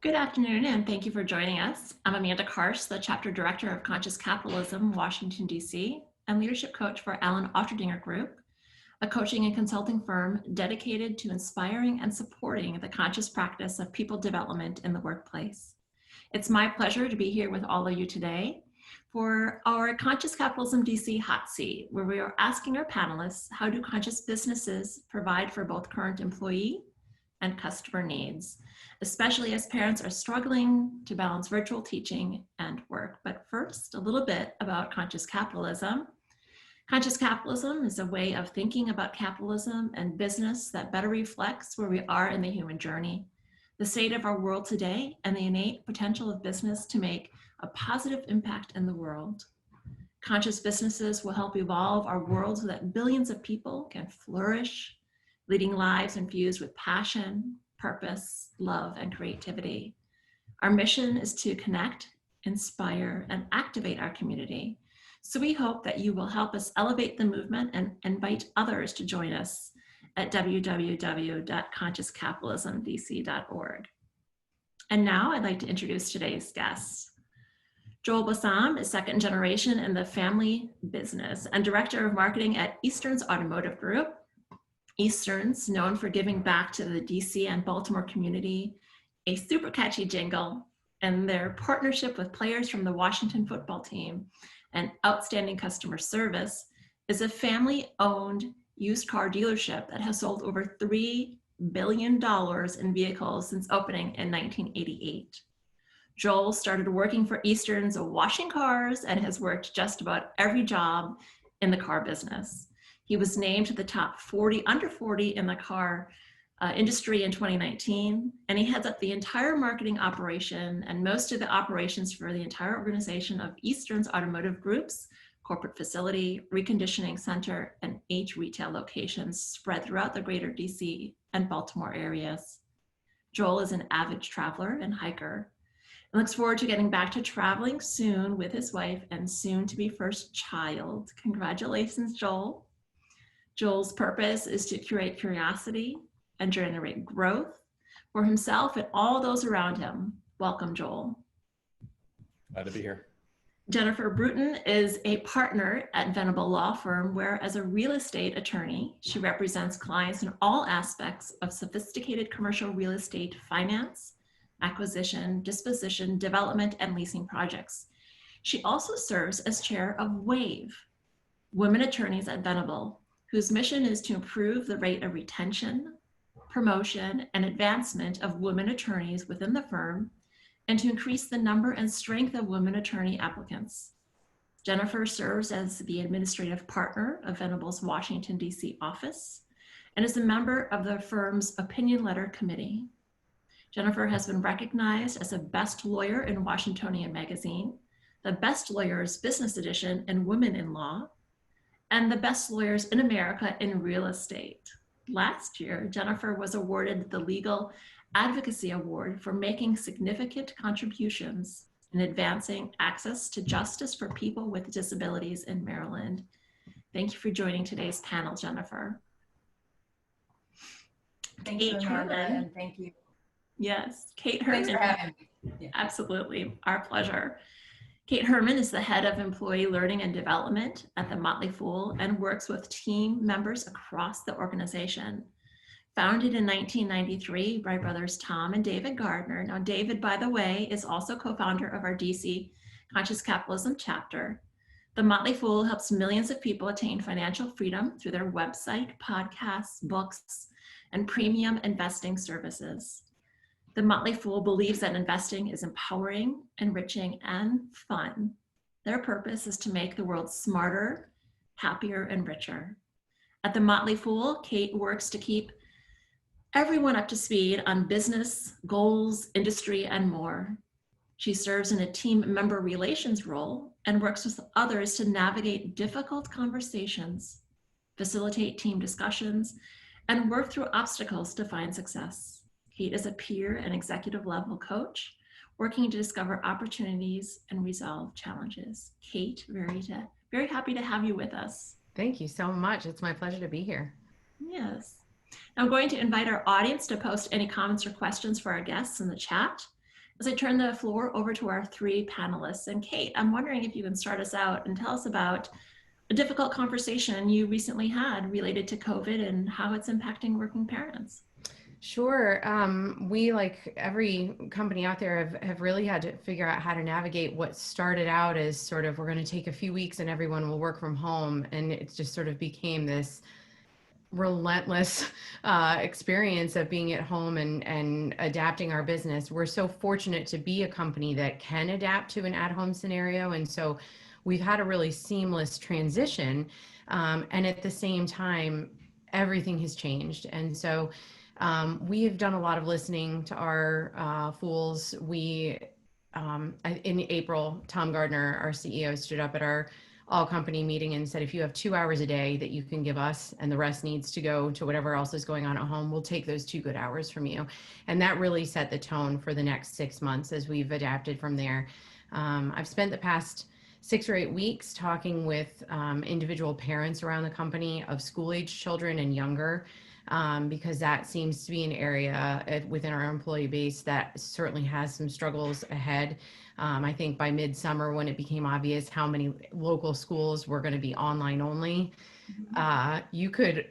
Good afternoon, and thank you for joining us. I'm Amanda Karsh, the Chapter Director of Conscious Capitalism, Washington, D.C., and Leadership Coach for Alan Otterdinger Group, a coaching and consulting firm dedicated to inspiring and supporting the conscious practice of people development in the workplace. It's my pleasure to be here with all of you today for our Conscious Capitalism DC Hot Seat, where we are asking our panelists, how do conscious businesses provide for both current employee and customer needs, especially as parents are struggling to balance virtual teaching and work. But first, a little bit about conscious capitalism. Conscious capitalism is a way of thinking about capitalism and business that better reflects where we are in the human journey, the state of our world today, and the innate potential of business to make a positive impact in the world. Conscious businesses will help evolve our world so that billions of people can flourish, leading lives infused with passion, purpose, love, and creativity. Our mission is to connect, inspire, and activate our community. So we hope that you will help us elevate the movement and invite others to join us at www.consciouscapitalismdc.org. And now I'd like to introduce today's guests. Joel Bassam is second generation in the family business and Director of Marketing at Eastern's Automotive Group. Eastern's, known for giving back to the DC and Baltimore community, a super catchy jingle, and their partnership with players from the Washington football team and outstanding customer service, is a family-owned used car dealership that has sold over $3 billion in vehicles since opening in 1988. Joel started working for Eastern's washing cars and has worked just about every job in the car business. He was named to the top 40, under 40 in the car industry in 2019, and he heads up the entire marketing operation and most of the operations for the entire organization of Eastern's Automotive Group's corporate facility, reconditioning center, and 8 retail locations spread throughout the greater DC and Baltimore areas. Joel is an avid traveler and hiker and looks forward to getting back to traveling soon with his wife and soon to be first child. Congratulations, Joel. Joel's purpose is to curate curiosity and generate growth for himself and all those around him. Welcome, Joel. Glad to be here. Jennifer Bruton is a partner at Venable Law Firm, where as a real estate attorney, she represents clients in all aspects of sophisticated commercial real estate finance, acquisition, disposition, development, and leasing projects. She also serves as chair of WAVE, Women Attorneys at Venable, whose mission is to improve the rate of retention, promotion, and advancement of women attorneys within the firm, and to increase the number and strength of women attorney applicants. Jennifer serves as the administrative partner of Venable's Washington, D.C. office, and is a member of the firm's opinion letter committee. Jennifer has been recognized as a best lawyer in Washingtonian Magazine, the Best Lawyers Business Edition in Women in Law, and the Best Lawyers in America in Real Estate. Last year, Jennifer was awarded the Legal Advocacy Award for making significant contributions in advancing access to justice for people with disabilities in Maryland. Thank you for joining today's panel, Jennifer. Thank you, Amanda, and thank you. Yes, Kate Herman. Thanks for having me. Yeah. Absolutely, our pleasure. Kate Herman is the head of employee learning and development at the Motley Fool and works with team members across the organization. Founded in 1993 by brothers Tom and David Gardner. Now, David, by the way, is also co-founder of our DC Conscious Capitalism chapter. The Motley Fool helps millions of people attain financial freedom through their website, podcasts, books, and premium investing services. The Motley Fool believes that investing is empowering, enriching, and fun. Their purpose is to make the world smarter, happier, and richer. At the Motley Fool, Kate works to keep everyone up to speed on business, goals, industry, and more. She serves in a team member relations role and works with others to navigate difficult conversations, facilitate team discussions, and work through obstacles to find success. Kate is a peer and executive level coach, working to discover opportunities and resolve challenges. Kate, very happy to have you with us. Thank you so much. It's my pleasure to be here. Yes. Now I'm going to invite our audience to post any comments or questions for our guests in the chat. as I turn the floor over to our three panelists. And Kate, I'm wondering if you can start us out and tell us about a difficult conversation you recently had related to COVID and how it's impacting working parents. Sure. We, like every company out there, have really had to figure out how to navigate what started out as sort of, we're going to take a few weeks and everyone will work from home. And it just sort of became this relentless experience of being at home and adapting our business. We're so fortunate to be a company that can adapt to an at-home scenario. And so we've had a really seamless transition. And at the same time, everything has changed. And so we have done a lot of listening to our fools. In April, Tom Gardner, our CEO, stood up at our all company meeting and said, if you have 2 hours a day that you can give us and the rest needs to go to whatever else is going on at home, we'll take those 2 good hours from you. And that really set the tone for the next 6 months as we've adapted from there. I've spent the past 6 or 8 weeks talking with individual parents around the company of school-age children and younger, because that seems to be an area within our employee base that certainly has some struggles ahead. I think by midsummer, when it became obvious how many local schools were going to be online only, you could,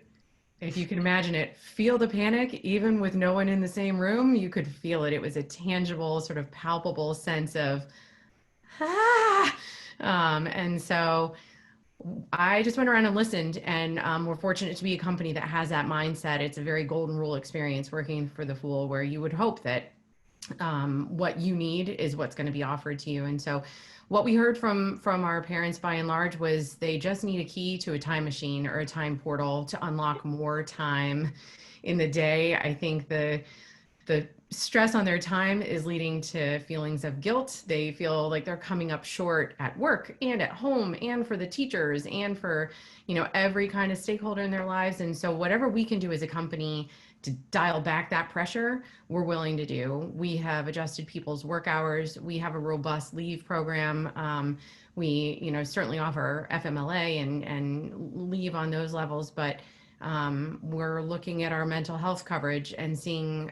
if you can imagine it, feel the panic, even with no one in the same room. You could feel it. It was a tangible, sort of palpable sense of, and so I just went around and listened, and we're fortunate to be a company that has that mindset. It's a very golden rule experience working for the Fool, where you would hope that what you need is what's going to be offered to you. And so what we heard from our parents by and large was they just need a key to a time machine or a time portal to unlock more time in the day. I think the stress on their time is leading to feelings of guilt. They feel like they're coming up short at work and at home and for the teachers and for, every kind of stakeholder in their lives. And so whatever we can do as a company to dial back that pressure, we're willing to do. We have adjusted people's work hours. We have a robust leave program. We, certainly offer FMLA and leave on those levels, but we're looking at our mental health coverage and seeing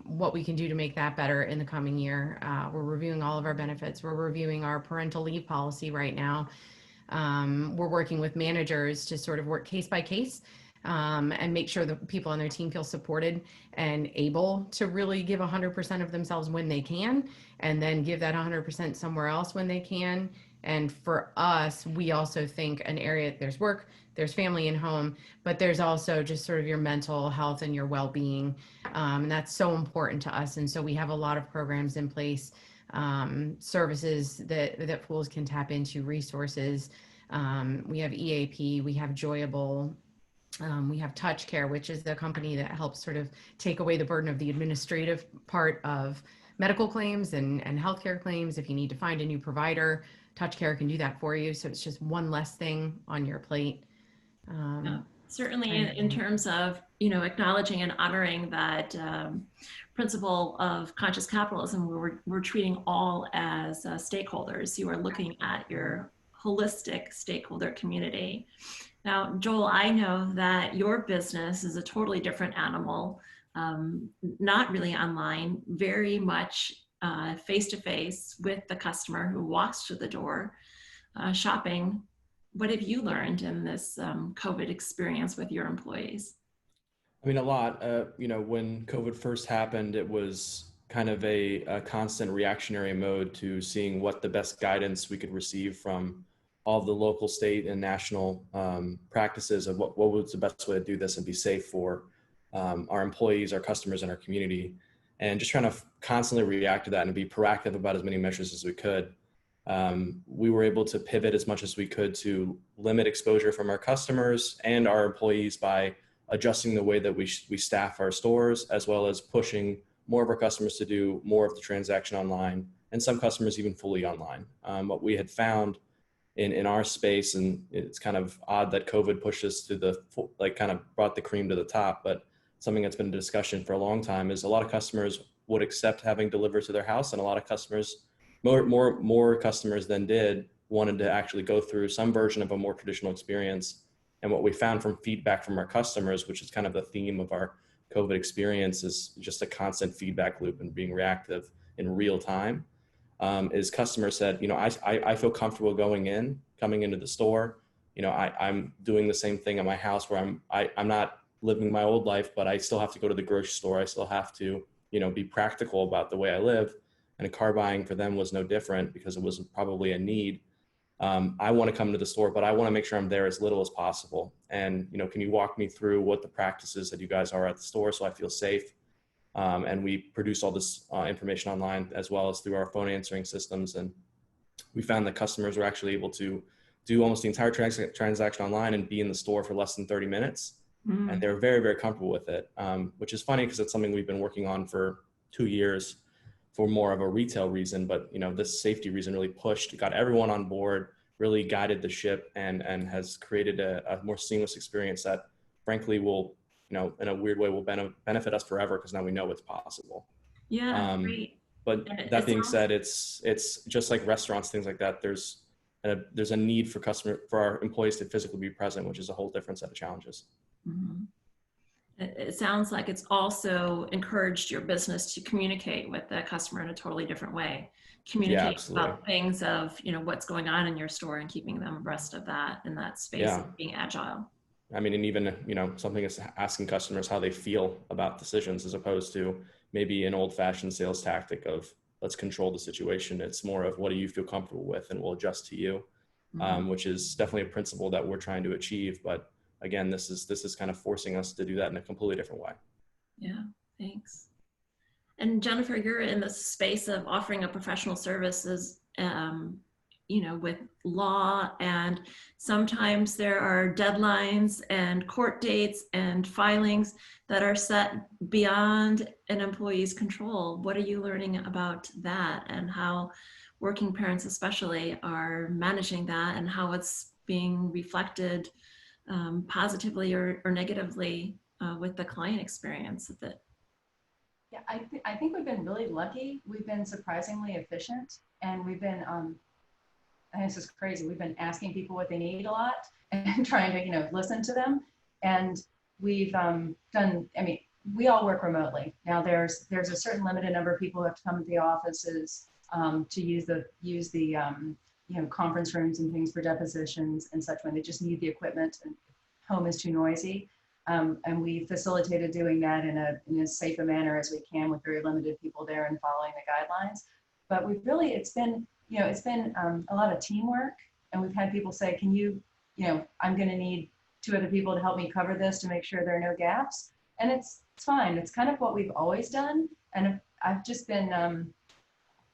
what we can do to make that better in the coming year. We're reviewing all of our benefits. We're reviewing our parental leave policy right now. We're working with managers to sort of work case by case and make sure the people on their team feel supported and able to really give 100% of themselves when they can, and then give that 100% somewhere else when they can. And for us, we also think an area, there's work, there's family and home, but there's also just sort of your mental health and your well-being. And that's so important to us. And so we have a lot of programs in place, services that Fools can tap into, resources. We have EAP, we have Joyable, we have Touch Care, which is the company that helps sort of take away the burden of the administrative part of medical claims and healthcare claims. If you need to find a new provider, Touch Care can do that for you. So it's just one less thing on your plate. Yeah, certainly in terms of, acknowledging and honoring that principle of conscious capitalism, where we're treating all as stakeholders. You are looking at your holistic stakeholder community. Now, Joel, I know that your business is a totally different animal, not really online, very much face-to-face with the customer who walks through the door, shopping. What have you learned in this COVID experience with your employees? I mean, a lot. When COVID first happened, it was kind of a constant reactionary mode to seeing what the best guidance we could receive from all of the local, state, and national practices of what was the best way to do this and be safe for our employees, our customers, and our community. And just trying to constantly react to that and be proactive about as many measures as we could. We were able to pivot as much as we could to limit exposure from our customers and our employees by adjusting the way that we staff our stores, as well as pushing more of our customers to do more of the transaction online, and some customers even fully online. What we had found in our space, and it's kind of odd that COVID pushed us to kind of brought the cream to the top, but something that's been a discussion for a long time is a lot of customers would accept having delivered to their house, and a lot of customers, more customers than did, wanted to actually go through some version of a more traditional experience. And what we found from feedback from our customers, which is kind of the theme of our COVID experience, is just a constant feedback loop and being reactive in real time, is customers said, I feel comfortable coming into the store. I'm doing the same thing at my house where I'm not living my old life, but I still have to go to the grocery store. I still have to, be practical about the way I live. And car buying for them was no different because it was probably a need. I want to come to the store, but I want to make sure I'm there as little as possible. And, can you walk me through what the practices that you guys are at the store so I feel safe? And we produce all this information online as well as through our phone answering systems. And we found that customers were actually able to do almost the entire transaction online and be in the store for less than 30 minutes. And they're very, very comfortable with it, which is funny because it's something we've been working on for 2 years for more of a retail reason. But, this safety reason really got everyone on board, really guided the ship and has created a more seamless experience that frankly will, in a weird way will benefit us forever because now we know it's possible. Yeah, great. But that being said, it's just like restaurants, things like that. There's a need for our employees to physically be present, which is a whole different set of challenges. Mm-hmm. It sounds like it's also encouraged your business to communicate with the customer in a totally different way. Communicate about things of, what's going on in your store and keeping them abreast of that in that space of being agile. I mean, and even, something is asking customers how they feel about decisions as opposed to maybe an old fashioned sales tactic of let's control the situation. It's more of what do you feel comfortable with and we'll adjust to you, which is definitely a principle that we're trying to achieve. But again, this is kind of forcing us to do that in a completely different way. Yeah, thanks. And Jennifer, you're in the space of offering a professional services, with law, and sometimes there are deadlines and court dates and filings that are set beyond an employee's control. What are you learning about that and how working parents especially are managing that and how it's being reflected positively or negatively with the client experience of it? Yeah, I think we've been really lucky. We've been surprisingly efficient, and we've been, and this is crazy, we've been asking people what they need a lot and trying to, listen to them. And we've we all work remotely. Now there's a certain limited number of people who have to come to the offices to use the conference rooms and things for depositions and such when they just need the equipment and home is too noisy. And we facilitated doing that in as safe a manner as we can with very limited people there and following the guidelines. But it's been a lot of teamwork, and we've had people say, can you, I'm going to need 2 other people to help me cover this to make sure there are no gaps. And it's fine. It's kind of what we've always done. And I've just been,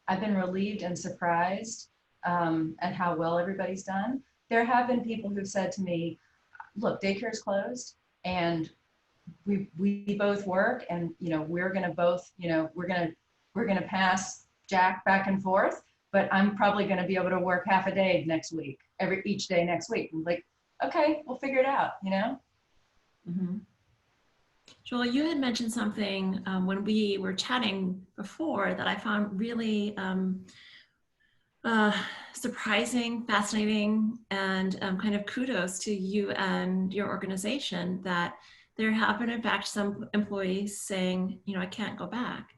I've been relieved and surprised at how well everybody's done. There have been people who've said to me, look, daycare is closed and we both work, and we're going to both, we're going to pass Jack back and forth, but I'm probably going to be able to work half a day next week, each day next week. I'm like, okay, we'll figure it out, Mm-hmm. Joel, you had mentioned something when we were chatting before that I found really surprising, fascinating, and kind of kudos to you and your organization, that there have been in fact some employees saying, I can't go back.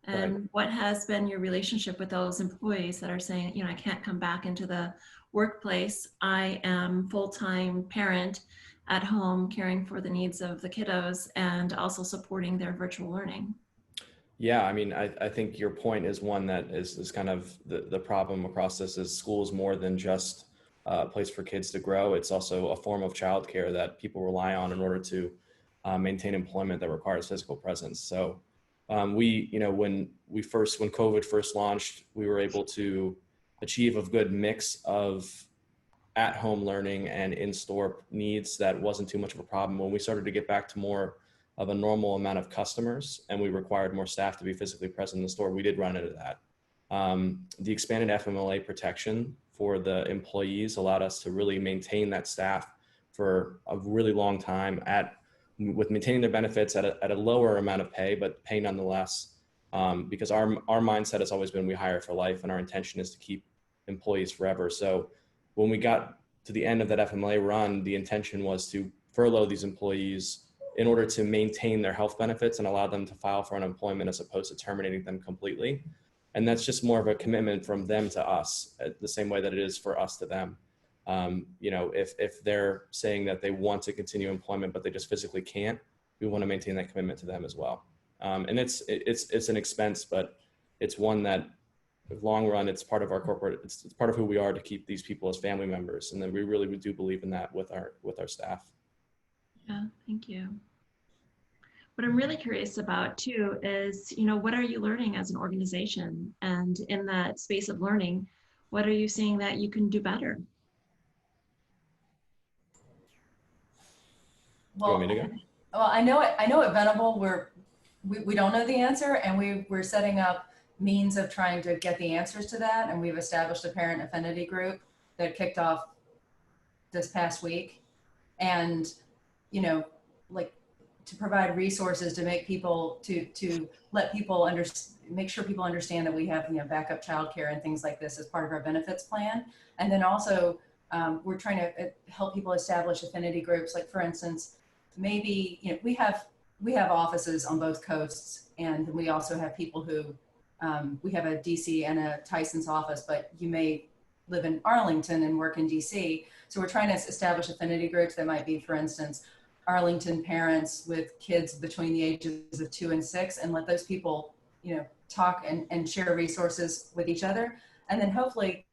And Right. What has been your relationship with those employees that are saying, I can't come back into the workplace. I am full-time parent at home caring for the needs of the kiddos and also supporting their virtual learning. Yeah, I mean, I think your point is one that is kind of the problem across this is school is more than just a place for kids to grow. It's also a form of childcare that people rely on in order to maintain employment that requires physical presence. So when COVID first launched, we were able to achieve a good mix of at-home learning and in-store needs that wasn't too much of a problem. When we started to get back to more of a normal amount of customers and we required more staff to be physically present in the store, we did run into that. The expanded FMLA protection for the employees allowed us to really maintain that staff for a really long time with maintaining their benefits at a lower amount of pay, but pay nonetheless, because our mindset has always been we hire for life and our intention is to keep employees forever. So when we got to the end of that FMLA run, the intention was to furlough these employees in order to maintain their health benefits and allow them to file for unemployment as opposed to terminating them completely. And that's just more of a commitment from them to us, the same way that it is for us to them. You know, if they're saying that they want to continue employment, but they just physically can't, we want to maintain that commitment to them as well. And it's an expense, but it's one that long run, it's part of our corporate, it's part of who we are to keep these people as family members. And then we really do believe in that with our staff. Yeah, thank you. What I'm really curious about too is, you know, what are you learning as an organization? And in that space of learning, what are you seeing that you can do better? Well, Do you want me to go? well, I know at Venable, we don't know the answer, and we're setting up means of trying to get the answers to that. And we've established a parent affinity group that kicked off this past week. And, you know, like, to provide resources to make people, to let people make sure people understand that we have, you know, backup childcare and things like this as part of our benefits plan. And then also, we're trying to help people establish affinity groups. Like, for instance, maybe, you know, we have offices on both coasts, and we also have people who, we have a DC and a Tyson's office, but you may live in Arlington and work in DC. So we're trying to establish affinity groups that might be, for instance, Arlington parents with kids between the ages of 2 and 6, and let those people, you know, talk and share resources with each other. And then hopefully,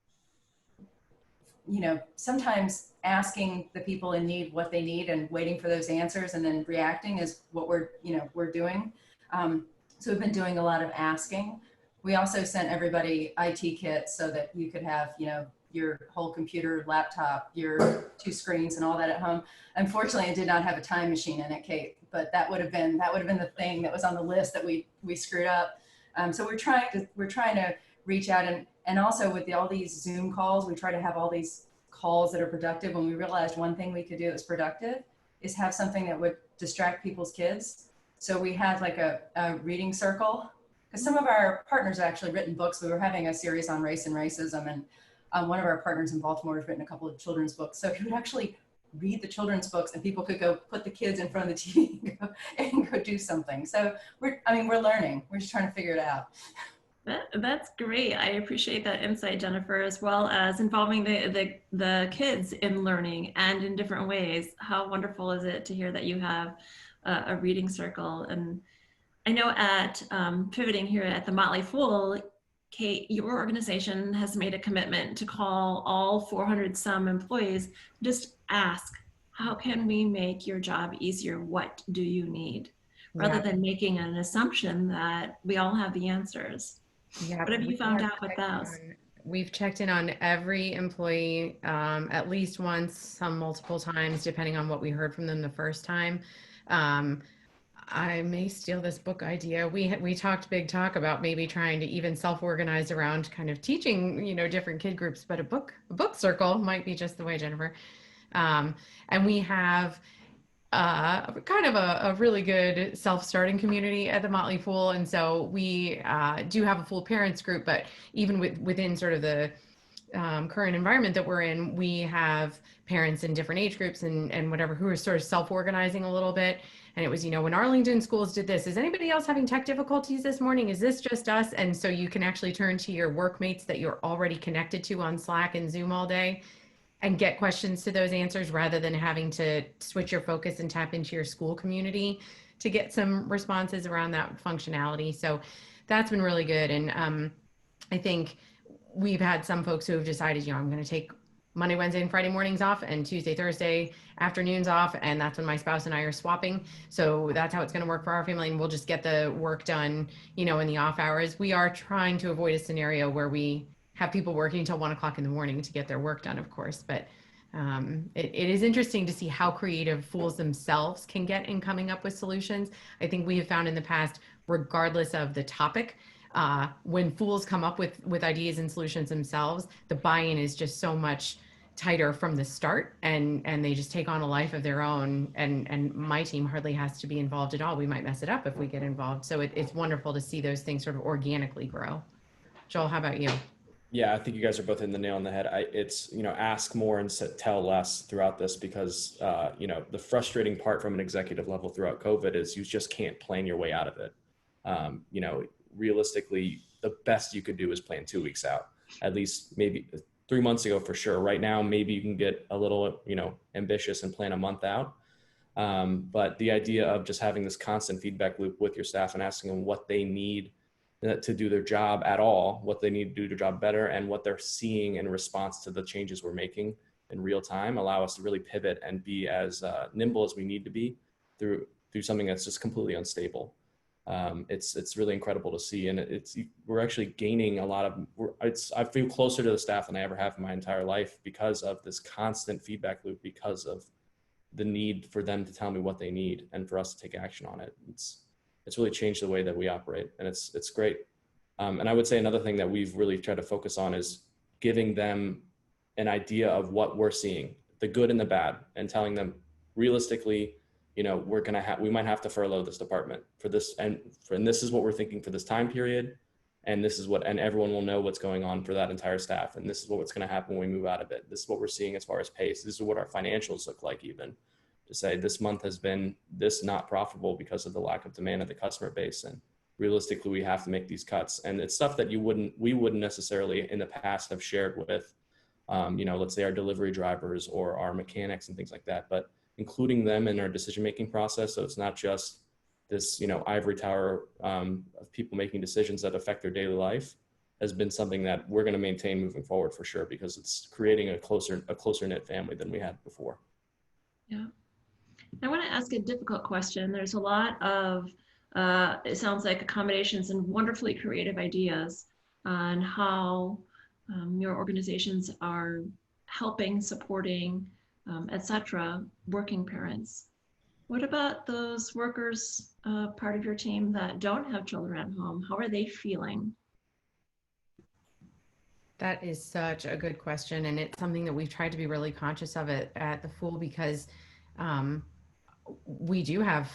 you know, sometimes asking the people in need what they need and waiting for those answers and then reacting is what we're doing. So we've been doing a lot of asking. We also sent everybody IT kits so that you could have, you know, your whole computer, laptop, your 2 screens and all that at home. Unfortunately, it did not have a time machine in it, Kate, but that would have been the thing that was on the list that we screwed up. So we're trying to reach out, and also with all these Zoom calls, we try to have all these calls that are productive. When we realized one thing we could do that was productive is have something that would distract people's kids. So we had like a reading circle, because some of our partners have actually written books. We were having a series on race and racism, and one of our partners in Baltimore has written a couple of children's books. So he would actually read the children's books, and people could go put the kids in front of the TV and go do something. So we're learning. We're just trying to figure it out. That's great. I appreciate that insight, Jennifer, as well as involving the kids in learning and in different ways. How wonderful is it to hear that you have a reading circle? And I know at pivoting here at the Motley Fool, Kate, your organization has made a commitment to call all 400 some employees, just ask, how can we make your job easier? What do you need? Rather than making an assumption that we all have the answers. Yeah. What have you found out with those? We've checked in on every employee at least once, some multiple times, depending on what we heard from them the first time. I may steal this book idea. We talked big talk about maybe trying to even self-organize around kind of teaching, you know, different kid groups, but a book circle might be just the way, Jennifer. And we have kind of a really good self-starting community at the Motley Fool. And so we do have a full parents group, but even within sort of the current environment that we're in, we have parents in different age groups and whatever who are sort of self-organizing a little bit. And it was, you know, when Arlington schools did this, is anybody else having tech difficulties this morning? Is this just us? And so you can actually turn to your workmates that you're already connected to on Slack and Zoom all day and get questions to those answers rather than having to switch your focus and tap into your school community to get some responses around that functionality. So that's been really good. And I think we've had some folks who have decided, you know, I'm going to take Monday, Wednesday, and Friday mornings off and Tuesday, Thursday afternoons off. And that's when my spouse and I are swapping. So that's how it's going to work for our family. And we'll just get the work done, you know, in the off hours. We are trying to avoid a scenario where we have people working until 1 o'clock in the morning to get their work done, of course. But it is interesting to see how creative fools themselves can get in coming up with solutions. I think we have found in the past, regardless of the topic, when fools come up with ideas and solutions themselves, the buy-in is just so much tighter from the start, and they just take on a life of their own, and my team hardly has to be involved at all. We might mess it up if we get involved. So it's wonderful to see those things sort of organically grow. Joel, how about you? Yeah, I think you guys are both hitting the nail on the head. It's, you know, ask more and tell less throughout this, because, you know, the frustrating part from an executive level throughout COVID is you just can't plan your way out of it. You know, realistically, the best you could do is plan 2 weeks out, at least maybe 3 months ago for sure. Right now, maybe you can get a little, ambitious and plan a month out. But the idea of just having this constant feedback loop with your staff and asking them what they need to do their job at all, what they need to do their job better, and what they're seeing in response to the changes we're making in real time, allow us to really pivot and be as nimble as we need to be through something that's just completely unstable. It's really incredible to see, and we're actually gaining a lot of. I feel closer to the staff than I ever have in my entire life because of this constant feedback loop, because of the need for them to tell me what they need and for us to take action on it. It's really changed the way that we operate, and it's great. And I would say another thing that we've really tried to focus on is giving them an idea of what we're seeing, the good and the bad, and telling them realistically, we might have to furlough this department for this, and this is what we're thinking for this time period, and and everyone will know what's going on for that entire staff, and this is what's going to happen when we move out of it. This is what we're seeing as far as pace. This is what our financials look like, even to say this month has been this not profitable because of the lack of demand of the customer base, and realistically we have to make these cuts. And it's stuff that we wouldn't necessarily in the past have shared with let's say our delivery drivers or our mechanics and things like that, but including them in our decision-making process. So it's not just this, ivory tower of people making decisions that affect their daily life, has been something that we're going to maintain moving forward for sure, because it's creating a closer knit family than we had before. Yeah. I want to ask a difficult question. There's a lot of, it sounds like accommodations and wonderfully creative ideas on how your organizations are helping, supporting, etc., working parents. What about those workers, part of your team that don't have children at home? How are they feeling? That is such a good question. And it's something that we've tried to be really conscious of it at the Fool, because we do have,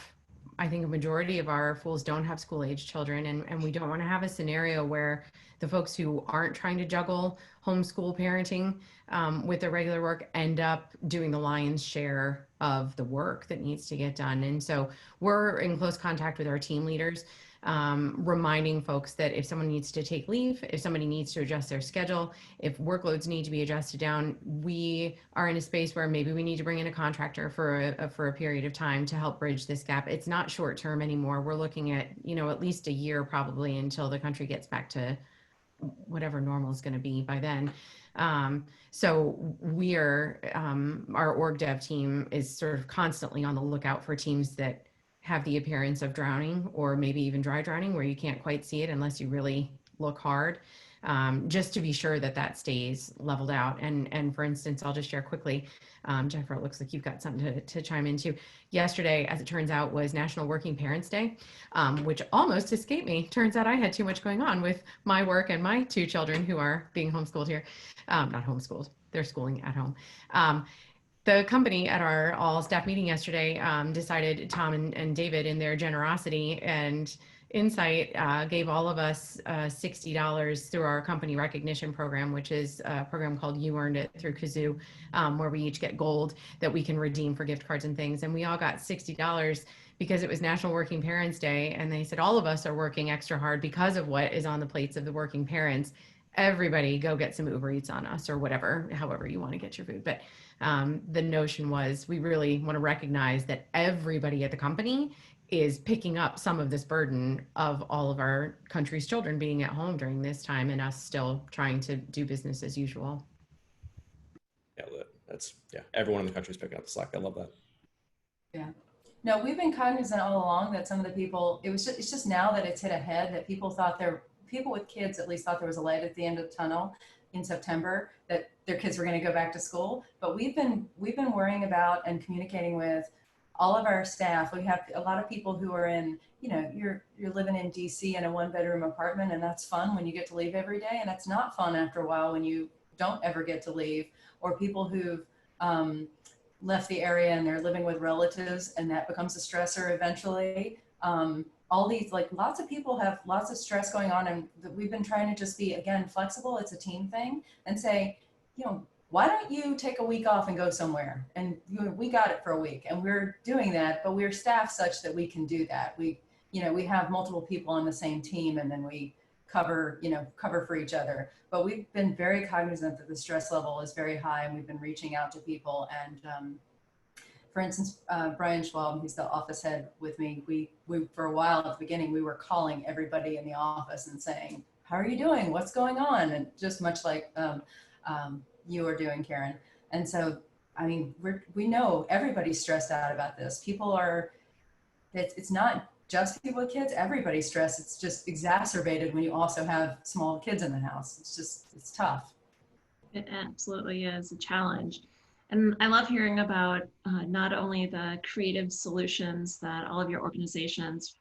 I think a majority of our Fools don't have school age children, and we don't want to have a scenario where the folks who aren't trying to juggle homeschool parenting with their regular work end up doing the lion's share of the work that needs to get done. And so we're in close contact with our team leaders, reminding folks that if someone needs to take leave, if somebody needs to adjust their schedule, if workloads need to be adjusted down, we are in a space where maybe we need to bring in a contractor for a period of time to help bridge this gap. It's not short term anymore. We're looking at, at least a year probably until the country gets back to whatever normal is going to be by then. So we are, our org dev team is sort of constantly on the lookout for teams that have the appearance of drowning, or maybe even dry drowning, where you can't quite see it unless you really look hard, just to be sure that that stays leveled out. And for instance, I'll just share quickly, Jennifer, it looks like you've got something to chime into. Yesterday, as it turns out, was National Working Parents Day, which almost escaped me. Turns out I had too much going on with my work and my 2 children who are being homeschooled here. Not homeschooled, they're schooling at home. The company at our all staff meeting yesterday decided, Tom and David, in their generosity and insight, gave all of us $60 through our company recognition program, which is a program called You Earned It through Kazoo, where we each get gold that we can redeem for gift cards and things. And we all got $60 because it was National Working Parents Day. And they said, all of us are working extra hard because of what is on the plates of the working parents. Everybody go get some Uber Eats on us, or whatever, however you want to get your food. But the notion was, we really want to recognize that everybody at the company is picking up some of this burden of all of our country's children being at home during this time, and us still trying to do business as usual. Yeah, everyone in the country is picking up the slack. I love that. Yeah. No, we've been cognizant all along that some of the people, it's just now that it's hit ahead, that people with kids at least thought there was a light at the end of the tunnel in September, that their kids were going to go back to school. But we've been worrying about and communicating with all of our staff. We have a lot of people who are in, you're living in DC in a 1-bedroom apartment, and that's fun when you get to leave every day. And it's not fun after a while when you don't ever get to leave, or people who've left the area and they're living with relatives, and that becomes a stressor eventually. All these, lots of people have lots of stress going on, and we've been trying to just be, again, flexible. It's a team thing, and say, why don't you take a week off and go somewhere? And we got it for a week, and we're doing that, but we're staffed such that we can do that. We have multiple people on the same team, and then we cover for each other. But we've been very cognizant that the stress level is very high, and we've been reaching out to people. And for instance, Brian Schwab, who's the office head with me, we for a while at the beginning, we were calling everybody in the office and saying, how are you doing? What's going on? And just much like you are doing, Karen. And so, I mean, we know everybody's stressed out about this. People are, it's not just people with kids, everybody's stressed. It's just exacerbated when you also have small kids in the house. It's tough. It absolutely is a challenge. And I love hearing about not only the creative solutions that all of your organizations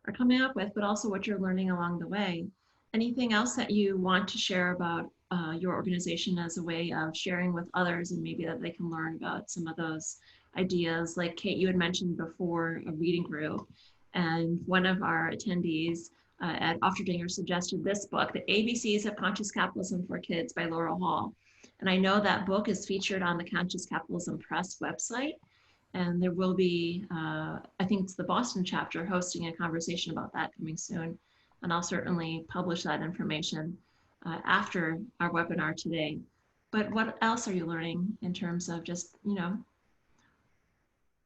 are coming up with, but also what you're learning along the way. Anything else that you want to share about your organization as a way of sharing with others, and maybe that they can learn about some of those ideas? Like Kate, you had mentioned before a reading group, and one of our attendees at Ofterdinger suggested this book, The ABCs of Conscious Capitalism for Kids by Laurel Hall. And I know that book is featured on the Conscious Capitalism Press website. And there will be, I think it's the Boston chapter, hosting a conversation about that coming soon. And I'll certainly publish that information after our webinar today. But what else are you learning in terms of just,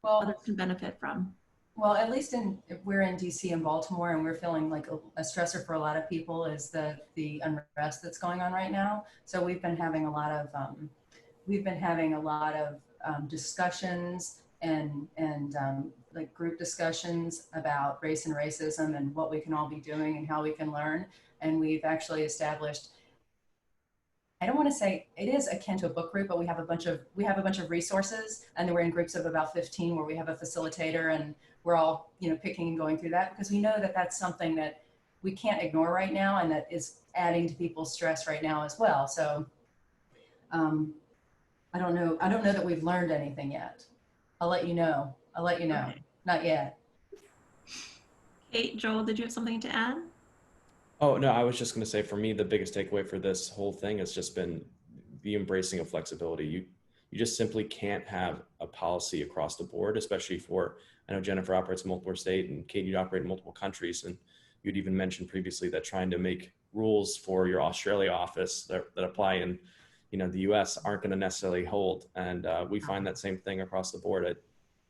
others can benefit from? Well, at least we're in DC and Baltimore, and we're feeling like a stressor for a lot of people is the unrest that's going on right now. So we've been having a lot of discussions and like group discussions about race and racism and what we can all be doing and how we can learn. And we've actually established, I don't want to say it is akin to a book group, but we have a bunch of resources, and then we're in groups of about 15 where we have a facilitator, and we're all picking and going through that, because we know that that's something that we can't ignore right now, and that is adding to people's stress right now as well. So I don't know that we've learned anything yet. I'll let you know. Okay. Not yet. Kate, Joel, did you have something to add? Oh, no, I was just going to say, for me, the biggest takeaway for this whole thing has just been the embracing of flexibility. You just simply can't have a policy across the board, especially for, I know Jennifer operates in multiple states, and Kate, you operate in multiple countries. And you'd even mentioned previously that trying to make rules for your Australia office that apply in, the US aren't going to necessarily hold. And we find that same thing across the board.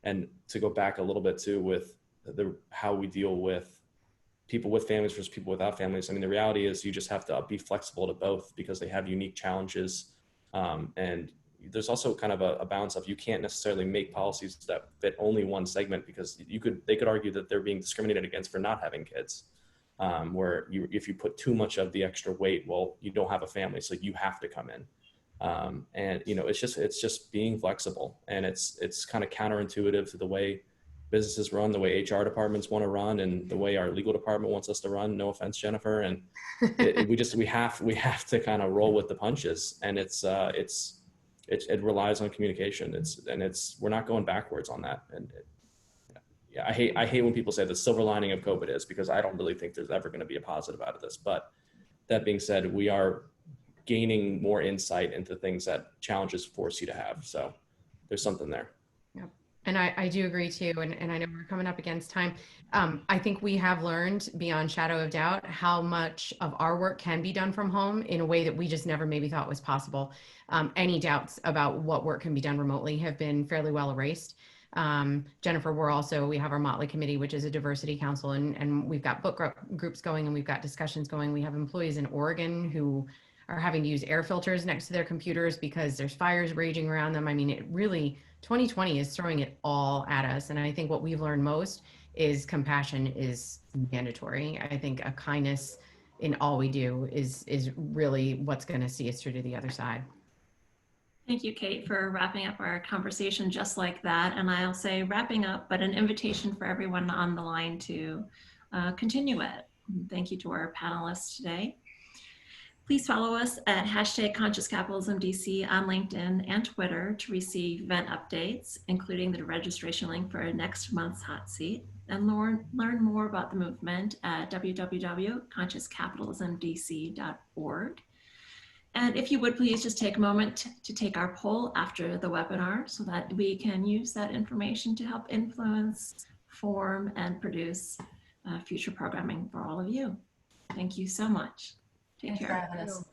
And to go back a little bit too with how we deal with people with families versus people without families. I mean, the reality is you just have to be flexible to both because they have unique challenges. And there's also kind of a balance of, you can't necessarily make policies that fit only one segment, because they could argue that they're being discriminated against for not having kids. Where if you put too much of the extra weight, well, you don't have a family, so you have to come in. And it's just being flexible, and it's kind of counterintuitive to the way businesses run, the way HR departments want to run, and the way our legal department wants us to run. No offense, Jennifer. And we have to kind of roll with the punches, and it relies on communication. We're not going backwards on that. And I hate when people say the silver lining of COVID is, because I don't really think there's ever going to be a positive out of this. But that being said, we are gaining more insight into things that challenges force you to have. So there's something there. Yep. And I do agree too. And I know we're coming up against time. I think we have learned beyond shadow of doubt how much of our work can be done from home in a way that we just never maybe thought was possible. Any doubts about what work can be done remotely have been fairly well erased. Jennifer, we have our Motley Committee, which is a diversity council, and we've got book groups going, and we've got discussions going. We have employees in Oregon who are having to use air filters next to their computers because there's fires raging around them. I mean, 2020 is throwing it all at us. And I think what we've learned most is compassion is mandatory. I think a kindness in all we do is really what's going to see us through to the other side. Thank you, Kate, for wrapping up our conversation just like that. And I'll say wrapping up, but an invitation for everyone on the line to continue it. Thank you to our panelists today. Please follow us at #ConsciousCapitalismDC on LinkedIn and Twitter to receive event updates, including the registration link for next month's hot seat, and learn more about the movement at www.consciouscapitalismdc.org. And if you would please just take a moment to take our poll after the webinar so that we can use that information to help influence, form, and produce future programming for all of you. Thank you so much. Take Thanks for care. having us.